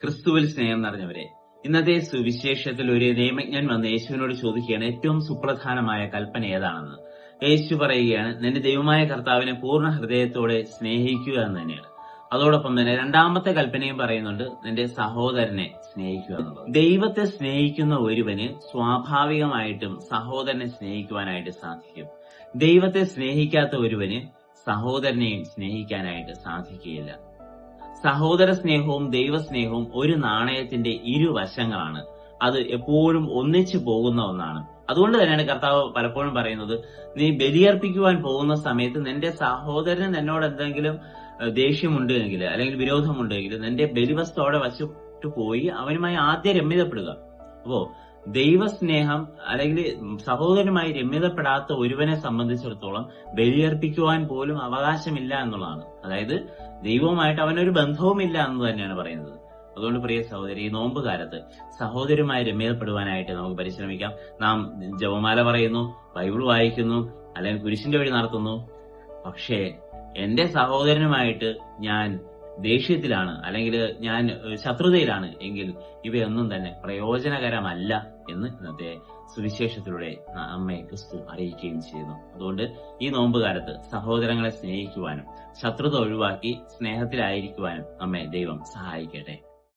ക്രിസ്തുവിൽ സ്നേഹം നിറഞ്ഞവരെ, ഇന്നത്തെ സുവിശേഷത്തിൽ ഒരു നിയമജ്ഞൻ വന്ന് യേശുവിനോട് ചോദിക്കുകയാണ്, ഏറ്റവും സുപ്രധാനമായ കൽപ്പന ഏതാണെന്ന്. യേശു പറയുകയാണ്, നിന്റെ ദൈവമായ കർത്താവിനെ പൂർണ്ണ ഹൃദയത്തോടെ സ്നേഹിക്കുക എന്ന് തന്നെയാണ്. അതോടൊപ്പം തന്നെ രണ്ടാമത്തെ കൽപ്പനയും പറയുന്നുണ്ട്, നിന്റെ സഹോദരനെ സ്നേഹിക്കുക എന്നുള്ളത്. ദൈവത്തെ സ്നേഹിക്കുന്ന ഒരുവന് സ്വാഭാവികമായിട്ടും സഹോദരനെ സ്നേഹിക്കുവാനായിട്ട് സാധിക്കും. ദൈവത്തെ സ്നേഹിക്കാത്ത ഒരുവന് സഹോദരനെയും സ്നേഹിക്കാനായിട്ട് സാധിക്കുകയില്ല. സഹോദര സ്നേഹവും ദൈവസ്നേഹവും ഒരു നാണയത്തിന്റെ ഇരുവശങ്ങളാണ്. അത് എപ്പോഴും ഒന്നിച്ചു പോകുന്ന ഒന്നാണ്. അതുകൊണ്ട് തന്നെയാണ് കർത്താവ് പലപ്പോഴും പറയുന്നത്, നീ ബലിയർപ്പിക്കുവാൻ പോകുന്ന സമയത്ത് നിന്റെ സഹോദരന് നിന്നോട് എന്തെങ്കിലും ദേഷ്യമുണ്ട് എങ്കിൽ, അല്ലെങ്കിൽ വിരോധമുണ്ടെങ്കിൽ, നിന്റെ ബലിവസ്തോടെ വച്ചിട്ട് പോയി അവനുമായി ആദ്യം രമ്യതപ്പെടുക. അപ്പോ ദൈവസ്നേഹം അല്ലെങ്കിൽ സഹോദരനുമായി രമ്യതപ്പെടാത്ത ഒരുവനെ സംബന്ധിച്ചിടത്തോളം ബലിയർപ്പിക്കുവാൻ പോലും അവകാശമില്ല എന്നുള്ളതാണ്. അതായത് ദൈവവുമായിട്ട് അവനൊരു ബന്ധവുമില്ല എന്ന് തന്നെയാണ് പറയുന്നത്. അതുകൊണ്ട് പ്രിയ സഹോദരി, ഈ നോമ്പ് കാലത്ത് സഹോദരനുമായി രമ്യതപ്പെടുവാനായിട്ട് നമുക്ക് പരിശ്രമിക്കാം. നാം ജപമാല പറയുന്നു, ബൈബിൾ വായിക്കുന്നു, അല്ലെങ്കിൽ കുരിശിന്റെ വഴി നടത്തുന്നു. പക്ഷേ എന്റെ സഹോദരനുമായിട്ട് ഞാൻ ദേഷ്യത്തിലാണ്, അല്ലെങ്കിൽ ഞാൻ ശത്രുതയിലാണ് എങ്കിൽ ഇവയൊന്നും തന്നെ പ്രയോജനകരമല്ല എന്ന് ഇന്നത്തെ സുവിശേഷത്തിലൂടെ നമ്മെ ക്രിസ്തു അറിയിക്കുകയും ചെയ്യുന്നു. അതുകൊണ്ട് ഈ നോമ്പ് കാലത്ത് സഹോദരങ്ങളെ സ്നേഹിക്കുവാനും ശത്രുത ഒഴിവാക്കി സ്നേഹത്തിലായിരിക്കുവാനും നമ്മെ ദൈവം സഹായിക്കട്ടെ.